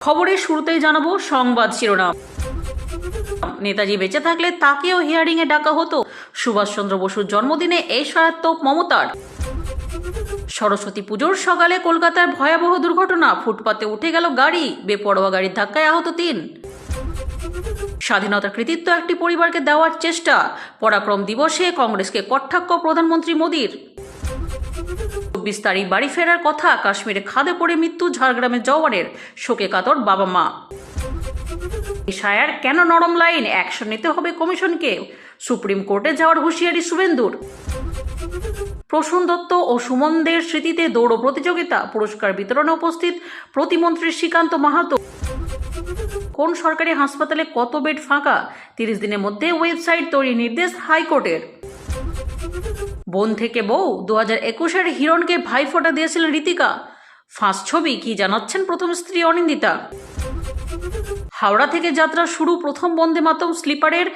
খবরের শুরুতেই জানাবো সংবাদ শিরোনাম। নেতাজি বেঁচে থাকলে তাকেও হিয়ারিংয়ে ডাকা হতো। সুভাষচন্দ্র বসুর জন্মদিনে এই সহায়ত্ব মমতার। সরস্বতী পুজোর সকালে কলকাতার ভয়াবহ দুর্ঘটনা, ফুটপাতে উঠে গেল গাড়ি, বেপরোয়া গাড়ির ধাক্কায় আহত 3। স্বাধীনতার কৃতিত্ব একটি পরিবারকে দেওয়ার চেষ্টা, পরাক্রম দিবসে কংগ্রেসকে কটাক্ষ প্রধানমন্ত্রী মোদীর। 24 তারিখ বাড়ি ফেরার কথা, কাশ্মীরে খাদে পড়ে মৃত্যু ঝাড়গ্রামের জওয়ানের, শোকে কাতর বাবা মা। এসআইআর কেন নরম লাইন, অ্যাকশন নিতে হবে কমিশনকে, সুপ্রিম কোর্টে যাওয়ার হুঁশিয়ারি শুভেন্দুর। প্রসূন দত্ত ও সুমনদের স্মৃতিতে দৌড় প্রতিযোগিতা, পুরস্কার বিতরণে উপস্থিত প্রতিমন্ত্রী শ্রীকান্ত মাহাতো। কোন সরকারি হাসপাতালে কত বেড ফাঁকা, 30 দিনের মধ্যে ওয়েবসাইট তৈরি নির্দেশ হাইকোর্টের। বোন থেকে বউ, 2021-এর হিরণকে ভাইফোঁটা দিয়েছিলেন রীতিকা, ফাঁস ছবি কি জানাচ্ছেন প্রথম স্ত্রী অনিন্দিতা। হাওড়া থেকে যাত্রা শুরু প্রথম বন্দে মাতরম স্লিপারের,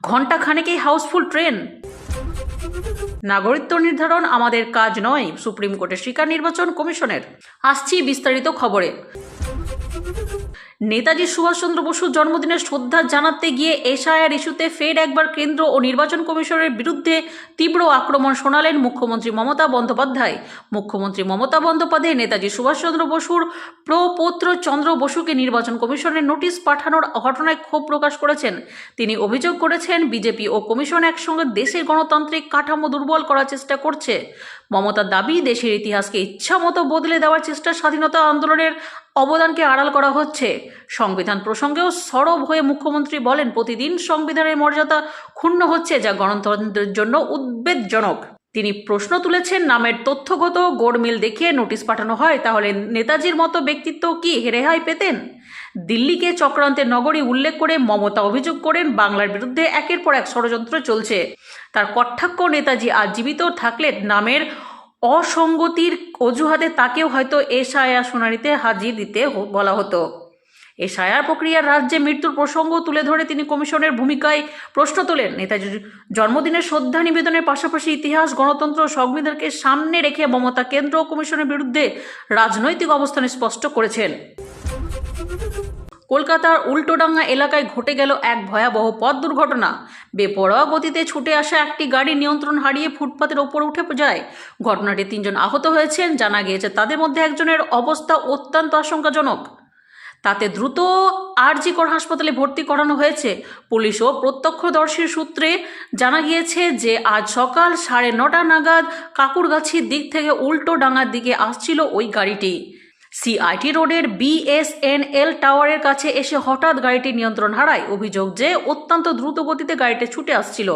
ঘণ্টা খানেকেই হাউসফুল ট্রেন। নাগরিকত্ব নির্ধারণ আমাদের কাজ নয়, সুপ্রিম কোর্টের স্বীকার নির্বাচন কমিশনের। আসছি বিস্তারিত খবরে। নেতাজি সুভাষচন্দ্র বসুর জন্মদিনে শ্রদ্ধা জানাতে গিয়ে এসআইআর ইস্যুতে ফের একবার কেন্দ্র ও নির্বাচন কমিশনের বিরুদ্ধে তীব্র আক্রমণ শোনালেন মুখ্যমন্ত্রী মমতা বন্দ্যোপাধ্যায়। মুখ্যমন্ত্রী মমতা বন্দ্যোপাধ্যায় নেতাজি সুভাষচন্দ্র বসুর প্রপৌত্র চন্দ্র বসুকে নির্বাচন কমিশনের নোটিশ পাঠানোর ঘটনায় ক্ষোভ প্রকাশ করেছেন। তিনি অভিযোগ করেছেন, বিজেপি ও কমিশন একসঙ্গে দেশের গণতান্ত্রিক কাঠামো দুর্বল করার চেষ্টা করছে। মমতার দাবি, দেশের ইতিহাসকে ইচ্ছামতো বদলে দেওয়ার চেষ্টা, স্বাধীনতা আন্দোলনের অবদানকে আড়াল করা হচ্ছে। সংবিধান প্রসঙ্গেও সরব হয়ে মুখ্যমন্ত্রী বলেন, প্রতিদিন সংবিধানের মর্যাদা ক্ষুণ্ণ হচ্ছে, যা গণতন্ত্রের জন্য উদ্বেগজনক। তিনি প্রশ্ন তুলেছেন, নামের তথ্যগত গোড়মিল দেখিয়ে নোটিশ পাঠানো হয়, তাহলে নেতাজির মতো ব্যক্তিত্ব কি রেহাই পেতেন? দিল্লিকে চক্রান্তের নগরী উল্লেখ করে মমতা অভিযোগ করেন, বাংলার বিরুদ্ধে একের পর এক ষড়যন্ত্র চলছে। তার কটাক্ষ, নেতাজি আজ জীবিত থাকলে নামের অসঙ্গতির অজুহাতে তাকেও হয়তো এসআইআর শুনানিতে হাজির দিতে বলা হতো। এসআইআর প্রক্রিয়ার রাজ্যে মৃত্যুর প্রসঙ্গ তুলে ধরে তিনি কমিশনের ভূমিকায় প্রশ্ন তোলেন। নেতাজির জন্মদিনে শ্রদ্ধা নিবেদনের পাশাপাশি ইতিহাস, গণতন্ত্র ও সংবিধানকে সামনে রেখে মমতা কেন্দ্র ও কমিশনের বিরুদ্ধে রাজনৈতিক অবস্থান স্পষ্ট করেছেন। কলকাতার উল্টোডাঙ্গা এলাকায় ঘটে গেল এক ভয়াবহ পথ দুর্ঘটনা। বেপরোয়া গতিতে ছুটে আসা একটি গাড়ি নিয়ন্ত্রণ হারিয়ে ফুটপাতের ওপর উঠে যায়। ঘটনাটি 3 জন আহত হয়েছেন। জানা গিয়েছে, তাদের মধ্যে একজনের অবস্থা অত্যন্ত আশঙ্কাজনক। তাতে দ্রুত আরজিকর হাসপাতালে ভর্তি করানো হয়েছে। পুলিশ ও প্রত্যক্ষদর্শীর সূত্রে জানা গিয়েছে যে আজ সকাল 9:30 নাগাদ কাকুরগাছির দিক থেকে উল্টোডাঙ্গার দিকে আসছিল ওই গাড়িটি। সিআইটি রোডের বিএসএনএল টাওয়ারের কাছে এসে হঠাৎ গাড়িটি নিয়ন্ত্রণ হারায়। অভিযোগ যে অত্যন্ত দ্রুত গতিতে গাড়িটি ছুটে আসছিল।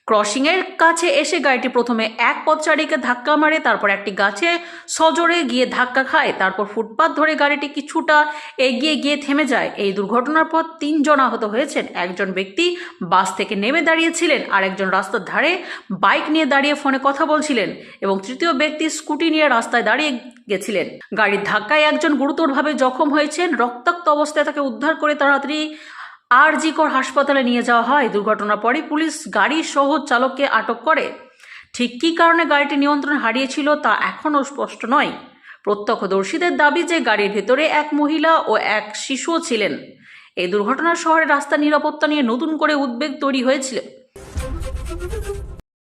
ক্রসিংয়ের কাছে এসে গাড়িটি প্রথমে এক পথচারীকে ধাক্কা মারে, তারপর একটি গাছে সজোরে গিয়ে ধাক্কা খায়, তারপর ফুটপাত ধরে গাড়িটি কিছুটা এগিয়ে গিয়ে থেমে যায়। এই দুর্ঘটনার পর 3 জন আহত হয়েছেন। একজন ব্যক্তি বাস থেকে নেমে দাঁড়িয়েছিলেন, আর একজন রাস্তার ধারে বাইক নিয়ে দাঁড়িয়ে ফোনে কথা বলছিলেন, এবং তৃতীয় ব্যক্তি স্কুটি নিয়ে রাস্তায় দাঁড়িয়ে গেছিলেন। গাড়ির ধাক্কায় একজন গুরুতরভাবে জখম হয়েছেন। রক্তাক্ত অবস্থায় তাকে উদ্ধার করে তাড়াতাড়ি আরজিকর হাসপাতালে নিয়ে যাওয়া হয়। দুর্ঘটনার পরে পুলিশ গাড়ি সহ চালককে আটক করে। ঠিক কী কারণে গাড়িটি নিয়ন্ত্রণ হারিয়েছিল তা এখনও স্পষ্ট নয়। প্রত্যক্ষদর্শীদের দাবি যে গাড়ির ভেতরে এক মহিলা ও এক শিশুও ছিলেন। এই দুর্ঘটনার শহরে রাস্তা নিরাপত্তা নিয়ে নতুন করে উদ্বেগ তৈরি হয়েছিল।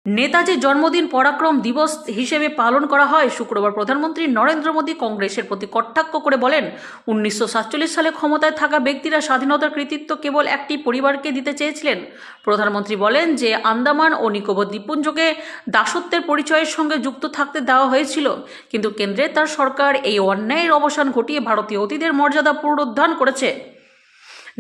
নেতাজির জন্মদিন পরাক্রম দিবস হিসেবে পালন করা হয়। শুক্রবার প্রধানমন্ত্রী নরেন্দ্র মোদী কংগ্রেসের প্রতি কটাক্ষ করে বলেন, 1947 সালে ক্ষমতায় থাকা ব্যক্তিরা স্বাধীনতার কৃতিত্ব কেবল একটি পরিবারকে দিতে চেয়েছিলেন। প্রধানমন্ত্রী বলেন যে আন্দামান ও নিকোবর দ্বীপপুঞ্জকে দাসত্বের পরিচয়ের সঙ্গে যুক্ত থাকতে দেওয়া হয়েছিল, কিন্তু কেন্দ্রে তার সরকার এই অন্যায়ের অবসান ঘটিয়ে ভারতীয় অতীতের মর্যাদা পুনরুদ্ধার করেছে।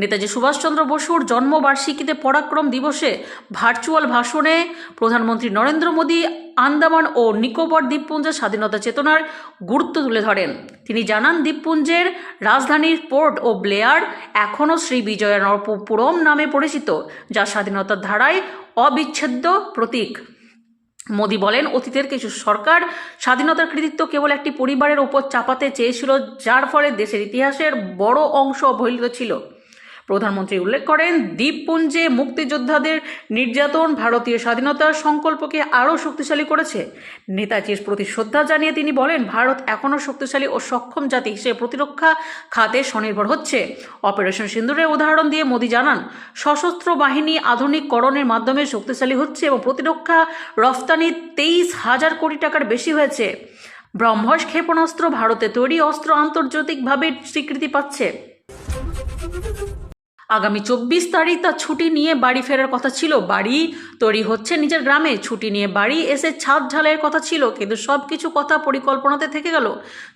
নেতাজি সুভাষচন্দ্র বসুর জন্মবার্ষিকীতে পরাক্রম দিবসে ভার্চুয়াল ভাষণে প্রধানমন্ত্রী নরেন্দ্র মোদী আন্দামান ও নিকোবর দ্বীপপুঞ্জের স্বাধীনতা চেতনার গুরুত্ব তুলে ধরেন। তিনি জানান, দ্বীপপুঞ্জের রাজধানীর পোর্ট ও ব্লেয়ার এখনও শ্রী বিজয়ানগরপুরম নামে পরিচিত, যা স্বাধীনতার ধারায় অবিচ্ছেদ্য প্রতীক। মোদী বলেন, অতীতের কিছু সরকার স্বাধীনতার কৃতিত্ব কেবল একটি পরিবারের ওপর চাপাতে চেয়েছিল, যার ফলে দেশের ইতিহাসের বড় অংশ অবহেলিত ছিল। প্রধানমন্ত্রী উল্লেখ করেন, দ্বীপপুঞ্জে মুক্তিযোদ্ধাদের নির্যাতন ভারতীয় স্বাধীনতার সংকল্পকে আরও শক্তিশালী করেছে। নেতাজির প্রতি শ্রদ্ধা জানিয়ে তিনি বলেন, ভারত এখনও শক্তিশালী ও সক্ষম জাতি হিসেবে প্রতিরক্ষা খাতে স্বনির্ভর হচ্ছে। অপারেশন সিন্দুরের উদাহরণ দিয়ে মোদি জানান, সশস্ত্র বাহিনী আধুনিককরণের মাধ্যমে শক্তিশালী হচ্ছে এবং প্রতিরক্ষা রফতানি 23,000 কোটি টাকার বেশি হয়েছে। ব্রহ্মস ক্ষেপণাস্ত্র ভারতে তৈরি অস্ত্র আন্তর্জাতিকভাবে স্বীকৃতি পাচ্ছে। আগামী 24 তারিখ তার ছুটি নিয়ে বাড়ি ফেরার কথা ছিল। বাড়ি তৈরি হচ্ছে নিজের গ্রামে। ছুটি নিয়ে বাড়ি এসে ছাদ ঢালাইয়ের কথা ছিল, কিন্তু সব কিছু কথা পরিকল্পনাতে থেকে গেল।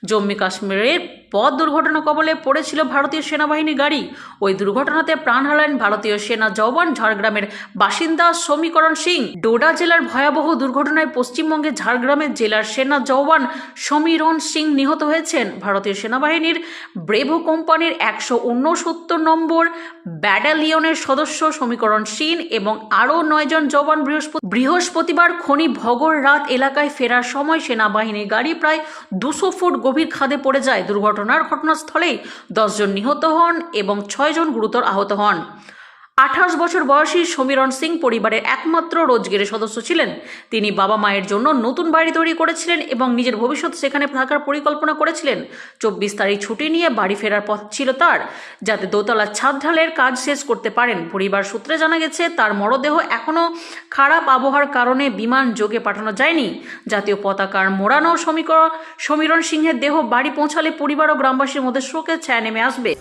জম্মু কাশ্মীরের পথ দুর্ঘটনা কবলে পড়েছিল ভারতীয় সেনাবাহিনীর গাড়ি। ওই দুর্ঘটনাতে প্রাণ হারালেন ভারতীয় সেনা জওয়ান ঝাড়গ্রামের বাসিন্দা সমীকরণ সিং। ডোডা জেলার ভয়াবহ দুর্ঘটনায় পশ্চিমবঙ্গের ঝাড়গ্রামের জেলার সেনা জওয়ান সমীরণ সিং নিহত হয়েছেন। ভারতীয় সেনাবাহিনীর ব্রেভো কোম্পানির 169 নম্বর ব্যাটালিয়নের সদস্য সমীকরণ সিং এবং আরও 9 জন জওয়ান বৃহস্পতিবার খনি ভগর রাত এলাকায় ফেরার সময় সেনাবাহিনীর গাড়ি প্রায় 200 ফুট গভীর খাদে পড়ে যায়। দুর্ঘটনার ঘটনাস্থলেই 10 জন নিহত হন এবং 6 জন গুরুতর আহত হন। 28 বছর বয়সী সমীরণ সিং পরিবারের একমাত্র রোজগেরের সদস্য ছিলেন। তিনি বাবা মায়ের জন্য নতুন বাড়ি তৈরি করেছিলেন এবং নিজের ভবিষ্যৎ সেখানে থাকার পরিকল্পনা করেছিলেন। 24 তারিখ ছুটি নিয়ে বাড়ি ফেরার পথ ছিল তার, যাতে দোতলার ছাদ ঢালাইয়ের কাজ শেষ করতে পারেন। পরিবার সূত্রে জানা গেছে, তার মরদেহ এখনও খারাপ আবহাওয়ার কারণে বিমান যোগে পাঠানো যায়নি। জাতীয় পতাকার মোড়ানো সমীরণ সিংহের দেহ বাড়ি পৌঁছালে পরিবার ও গ্রামবাসীর মধ্যে শোকের ছায়া নেমে আসবে।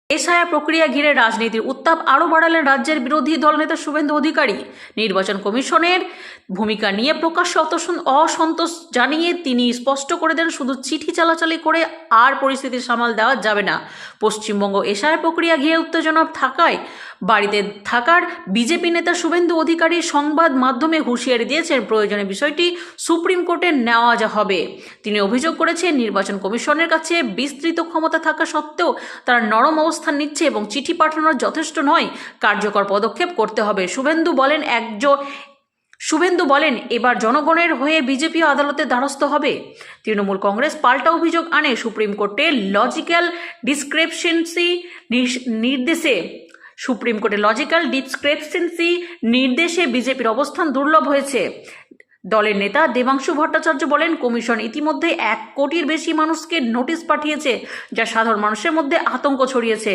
এসআইআর প্রক্রিয়া ঘিরে রাজনীতির উত্তাপ আরও বাড়ালেন রাজ্যের বিরোধী দলনেতা শুভেন্দু অধিকারী। নির্বাচন কমিশনের ভূমিকা নিয়ে প্রকাশ্যে অসন্তোষ জানিয়ে তিনি স্পষ্ট করে দেন, শুধু চিঠি চালাচালি করে আর পরিস্থিতি সামাল দেওয়া যাবে না। পশ্চিমবঙ্গ এসআইআর প্রক্রিয়া ঘিরে উত্তেজনা থাকায় বাড়িতে থাকার বিজেপি নেতা শুভেন্দু অধিকারী সংবাদ মাধ্যমে হুঁশিয়ারি দিয়েছেন, প্রয়োজনে বিষয়টি সুপ্রিম কোর্টে নেওয়া হবে। তিনি অভিযোগ করেছেন, নির্বাচন কমিশনের কাছে বিস্তৃত ক্ষমতা থাকা সত্ত্বেও তারা নরম অবস্থান নিচ্ছে এবং চিঠি পাঠানোর যথেষ্ট নয়, কার্যকর পদক্ষেপ করতে হবে। শুভেন্দু বলেন, এবার জনগণের হয়ে বিজেপি আদালতের দ্বারস্থ হবে। তৃণমূল কংগ্রেস পাল্টা অভিযোগ আনে, সুপ্রিম কোর্টে লজিক্যাল ডিসক্রিপশনসি নির্দেশে বিজেপির অবস্থান দুর্লভ হয়েছে। দলের নেতা দেবাংশু ভট্টাচার্য বলেন, কমিশন ইতিমধ্যে 1 কোটির বেশি মানুষকে নোটিশ পাঠিয়েছে, যা সাধারণ মানুষের মধ্যে আতঙ্ক ছড়িয়েছে।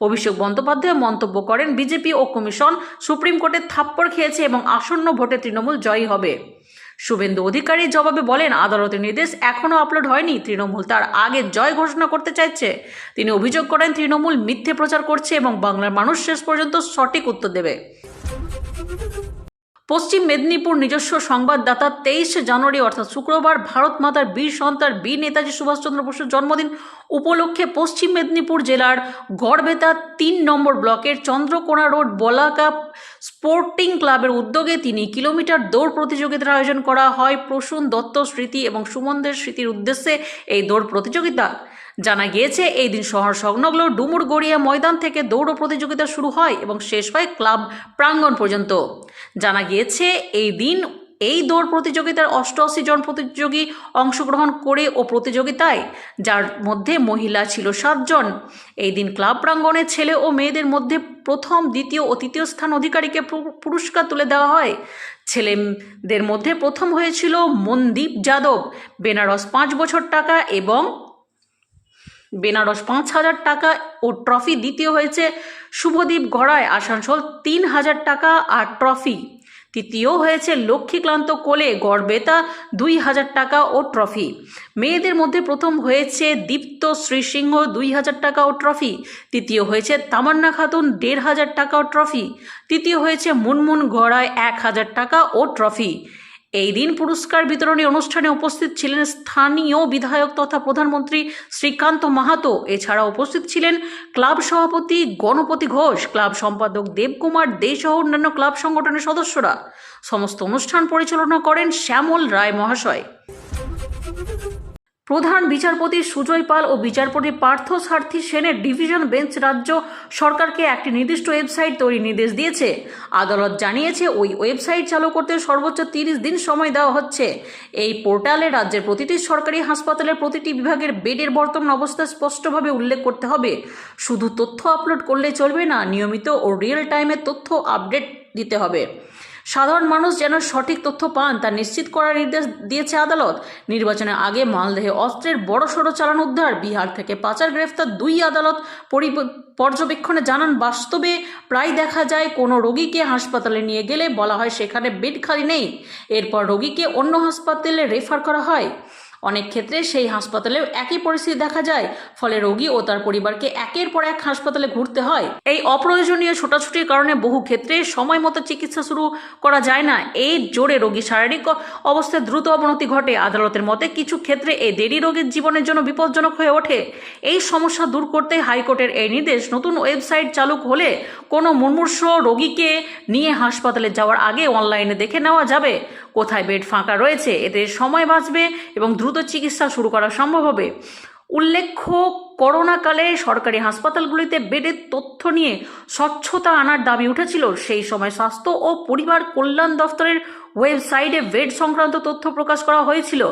অভিষেক বন্দ্যোপাধ্যায় মন্তব্য করেন, বিজেপি ও কমিশন সুপ্রিম কোর্টে থাপ্পড় খেয়েছে এবং আসন্ন ভোটে তৃণমূল জয়ী হবে। শুভেন্দু অধিকারী জবাবে বলেন, আদালতের নির্দেশ এখনও আপলোড হয়নি, তৃণমূল তার আগে জয় ঘোষণা করতে চাইছে। তিনি অভিযোগ করেন, তৃণমূল মিথ্যে প্রচার করছে এবং বাংলার মানুষ শেষ পর্যন্ত সঠিক উত্তর দেবে। পশ্চিম মেদিনীপুর নিজস্ব সংবাদদাতা 23 জানুয়ারি অর্থাৎ শুক্রবার ভারত মাতার বীর সন্তান বীর নেতাজি সুভাষচন্দ্র বসুর জন্মদিন উপলক্ষে পশ্চিম মেদিনীপুর জেলার গড়বেতা 3 নম্বর ব্লকের চন্দ্রকোনা রোড বলাকা স্পোর্টিং ক্লাবের উদ্যোগে 3 কিলোমিটার দৌড় প্রতিযোগিতার আয়োজন করা হয়। প্রসূন দত্ত স্মৃতি এবং সুমনদের স্মৃতির উদ্দেশ্যে এই দৌড় প্রতিযোগিতা। জানা গিয়েছে, এই দিন শহর সংলগ্ন ডুমুরগড়িয়া ময়দান থেকে দৌড় প্রতিযোগিতা শুরু হয় এবং শেষ হয় ক্লাব প্রাঙ্গণ পর্যন্ত। জানা গিয়েছে, এই দিন এই দৌড় প্রতিযোগিতার 88 জন প্রতিযোগী অংশগ্রহণ করে ও প্রতিযোগিতায়, যার মধ্যে মহিলা ছিল 7 জন। এই দিন ক্লাব প্রাঙ্গণে ছেলে ও মেয়েদের মধ্যে প্রথম, দ্বিতীয় ও তৃতীয় স্থান অধিকারীকে পুরস্কার তুলে দেওয়া হয়। ছেলেদের মধ্যে প্রথম হয়েছিল মনদীপ যাদব, বেনারস 5 বছর টাকা এবং বেনারস 5,000 টাকা ও ট্রফি। দ্বিতীয় হয়েছে শুভদীপ গড়ায়, আসানসোল 3,000 টাকা আর ট্রফি। তৃতীয় হয়েছে লক্ষ্মীকান্ত কোলে, গড়বেতা 2,000 টাকা ও ট্রফি। মেয়েদের মধ্যে প্রথম হয়েছে দীপ্ত শ্রীসিংহ, 2,000 টাকা ও ট্রফি। তৃতীয় হয়েছে তামান্না খাতুন, 1,500 টাকা ও ট্রফি। তৃতীয় হয়েছে মুনমুন গড়ায়, 1,000 টাকা ও ট্রফি। এই দিন পুরস্কার বিতরণী অনুষ্ঠানে উপস্থিত ছিলেন স্থানীয় বিধায়ক তথা প্রধানমন্ত্রী শ্রীকান্ত মাহাতো। এছাড়া উপস্থিত ছিলেন ক্লাব সভাপতি গণপতি ঘোষ, ক্লাব সম্পাদক দেবকুমার দে সহ অন্যান্য ক্লাব সংগঠনের সদস্যরা। সমস্ত অনুষ্ঠান পরিচালনা করেন শ্যামল রায় মহাশয়। প্রধান বিচারপতি সুজয় পাল ও বিচারপতি পার্থ সারথী সেনের ডিভিশন বেঞ্চ রাজ্য সরকারকে একটি নির্দিষ্ট ওয়েবসাইট তৈরির নির্দেশ দিয়েছে। আদালত জানিয়েছে ওই ওয়েবসাইট চালু করতে সর্বোচ্চ 30 দিন সময় দেওয়া হচ্ছে। এই পোর্টালে রাজ্যের প্রতিটি সরকারি হাসপাতালের প্রতিটি বিভাগের বেডের বর্তমান অবস্থা স্পষ্টভাবে উল্লেখ করতে হবে। শুধু তথ্য আপলোড করলে চলবে না, নিয়মিত ও রিয়েল টাইমে তথ্য আপডেট দিতে হবে। সাধারণ মানুষ যেন সঠিক তথ্য পান তা নিশ্চিত করার নির্দেশ দিয়েছে আদালত। নির্বাচনের আগে মালদহে অস্ত্রের বড়সড় চালান উদ্ধার, বিহার থেকে পাচার গ্রেফতার 2 আদালত পর্যবেক্ষণে জানান বাস্তবে প্রায় দেখা যায় কোনো রোগীকে হাসপাতালে নিয়ে গেলে বলা হয় সেখানে বেড খালি নেই, এরপর রোগীকে অন্য হাসপাতালে রেফার করা হয়। অনেক ক্ষেত্রে সেই হাসপাতালেও একই পরিস্থিতি দেখা যায়, ফলে রোগী ও তার পরিবারকে একের পর এক হাসপাতালে ঘুরতে হয়। এই অপ্রয়োজনীয় ছোটাছুটির কারণে বহু ক্ষেত্রে সময় মতো চিকিৎসা শুরু করা যায় না। এই জোরে রোগীর শারীরিক অবস্থায় দ্রুত অবনতি ঘটে। আদালতের মতে কিছু ক্ষেত্রে এই দেরি রোগীর জীবনের জন্য বিপজ্জনক হয়ে ওঠে। এই সমস্যা দূর করতে হাইকোর্টের এই নির্দেশ। নতুন ওয়েবসাইট চালু হলে কোনো মুমূর্ষু রোগীকে নিয়ে হাসপাতালে যাওয়ার আগে অনলাইনে দেখে নেওয়া যাবে কোথায় বেড ফাঁকা রয়েছে। এতে সময় বাঁচবে এবং দ্রুত চিকিৎসা শুরু করা সম্ভব হবে। উল্লেখ্য, করোনাকালে সরকারি হাসপাতালগুলিতে বেডের তথ্য নিয়ে স্বচ্ছতা আনার দাবি উঠেছিল। সেই সময় স্বাস্থ্য ও পরিবার কল্যাণ দফতরের ওয়েবসাইটে বেড সংক্রান্ত তথ্য প্রকাশ করা হয়েছিল।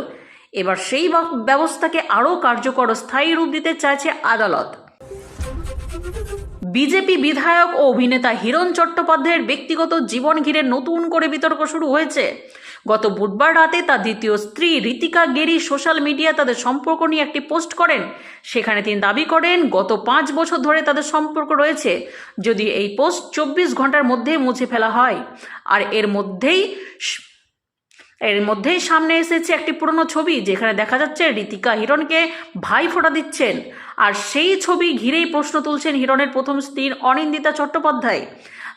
এবার সেই ব্যবস্থাকে আরও কার্যকর ও স্থায়ী রূপ দিতে চাইছে আদালত। বিজেপি বিধায়ক ও অভিনেতা হিরণ চট্টোপাধ্যায়ের ব্যক্তিগত জীবন ঘিরে নতুন করে বিতর্ক শুরু হয়েছে। গত বুধবার রাতে তার দ্বিতীয় স্ত্রী ঋতিকা গেরি সোশ্যাল মিডিয়ায় তাদের সম্পর্ক নিয়ে একটি পোস্ট করেন। সেখানে তিনি দাবি করেন গত 5 বছর ধরে তাদের সম্পর্ক রয়েছে, যদি এই পোস্ট 24 ঘন্টার মধ্যেই মুছে ফেলা হয়। আর এর মধ্যেই সামনে এসেছে একটি পুরনো ছবি, যেখানে দেখা যাচ্ছে ঋতিকা হিরণকে ভাই ফোঁটা দিচ্ছেন। আর সেই ছবি ঘিরেই প্রশ্ন তুলছেন হিরণের প্রথম স্ত্রী অনিন্দিতা চট্টোপাধ্যায়।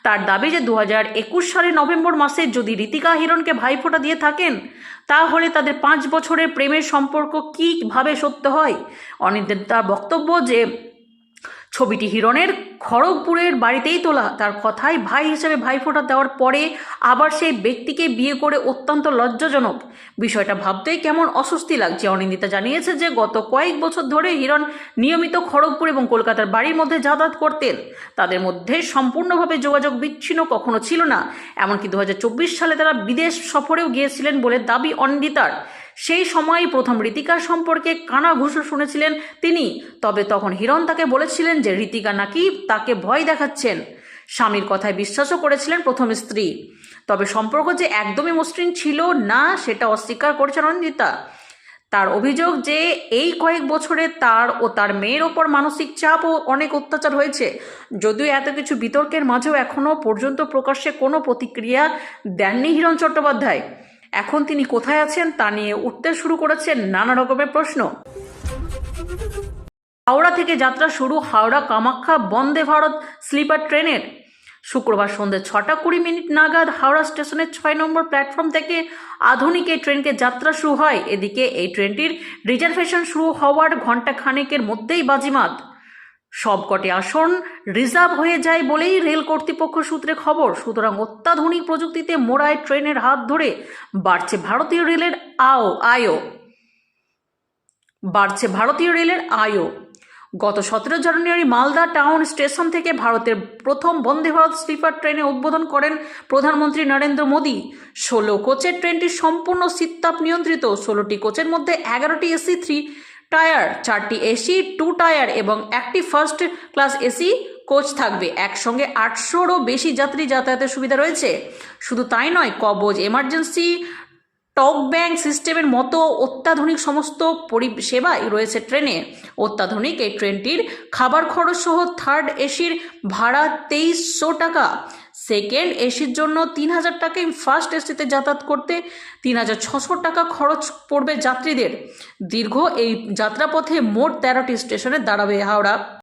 তার দাবি যে 2021 সালের নভেম্বর মাসে যদি ঋতিকা হিরণকে ভাইফোঁটা দিয়ে থাকেন, তাহলে তাদের 5 বছরের প্রেমের সম্পর্ক কীভাবে সত্য হয়। অনিন্দিতার বক্তব্য যে ছবিটি হিরণের খড়গপুরের বাড়িতেই তোলা। তার কথায় ভাই হিসেবে ভাইফোঁটা দেওয়ার পরে আবার সেই ব্যক্তিকে বিয়ে করে অত্যন্ত লজ্জাজনক। বিষয়টা ভাবতেই কেমন অস্বস্তি লাগছে। অনিন্দিতা জানিয়েছে যে গত কয়েক বছর ধরে হিরণ নিয়মিত খড়গপুর এবং কলকাতার বাড়ির মধ্যে যাতায়াত করতেন। তাদের মধ্যে সম্পূর্ণভাবে যোগাযোগ বিচ্ছিন্ন কখনো ছিল না। এমনকি 2024 সালে তারা বিদেশ সফরেও গিয়েছিলেন বলে দাবি অনিন্দিতার। সেই সময় প্রথম ঋতিকার সম্পর্কে কানাঘুষো শুনেছিলেন তিনি। তবে তখন হিরণ তাকে বলেছিলেন যে ঋতিকা নাকি তাকে ভয় দেখাচ্ছেন। স্বামীর কথায় বিশ্বাসও করেছিলেন প্রথম স্ত্রী। তবে সম্পর্ক যে একদমই মসৃণ ছিল না সেটা অস্বীকার করেছেন অনিন্দিতা। তার অভিযোগ যে এই কয়েক বছরে তার ও তার মেয়ের ওপর মানসিক চাপ ও অনেক অত্যাচার হয়েছে। যদিও এত কিছু বিতর্কের মাঝেও এখনও পর্যন্ত প্রকাশ্যে কোনো প্রতিক্রিয়া দেননি হিরণ চট্টোপাধ্যায়। এখন তিনি কোথায় আছেন তা নিয়ে উঠতে শুরু করেছেন নানা রকমের প্রশ্ন। হাওড়া থেকে যাত্রা শুরু হাওড়া কামাখ্যা বন্দে ভারত স্লিপার ট্রেনের। শুক্রবার সন্ধ্যে 6:20 নাগাদ হাওড়া স্টেশনের 6 নম্বর প্ল্যাটফর্ম থেকে আধুনিক এই ট্রেনকে যাত্রা শুরু হয়। এদিকে এই ট্রেনটির রিজার্ভেশন শুরু হওয়ার ঘণ্টা খানেকের মধ্যেই বাজিমাত। সবকটি আসন রিজার্ভ হয়ে যায় বলেই রেল কর্তৃপক্ষ সূত্রে খবর। সুতরাং অত্যাধুনিক প্রযুক্তিতে মোড়ায় ট্রেনের হাত ধরে বাড়ছে ভারতীয় রেলের আয়ও। গত 17 জানুয়ারি মালদা টাউন স্টেশন থেকে ভারতের প্রথম বন্দে ভারত স্লিপার ট্রেনে উদ্বোধন করেন প্রধানমন্ত্রী নরেন্দ্র মোদী। 16 কোচের ট্রেনটি সম্পূর্ণ শীততাপ নিয়ন্ত্রিত। 16টি কোচের মধ্যে 11টি এসি 3 টায়ার, 4টি এসি 2 টায়ার এবং একটি ফার্স্ট ক্লাস এসি কোচ থাকবে। একসঙ্গে 800রও বেশি যাত্রী যাতায়াতের সুবিধা রয়েছে। শুধু তাই নয়, কবচ, এমার্জেন্সি, টক ব্যাংক সিস্টেমের মতো অত্যাধুনিক সমস্ত পরিষেবাই রয়েছে ট্রেনে। অত্যাধুনিক এই ট্রেনটির খাবার খরচ সহ থার্ড এসির ভাড়া 2300 টাকা, সেকেন্ড এসির জন্য 3000 টাকা, ফার্স্ট এসিতে যাতায়াত করতে 3600 টাকা খরচ পড়বে যাত্রীদের। দীর্ঘ এই যাত্রাপথে মোট 13টি স্টেশনে দাঁড়াবে হাওড়া।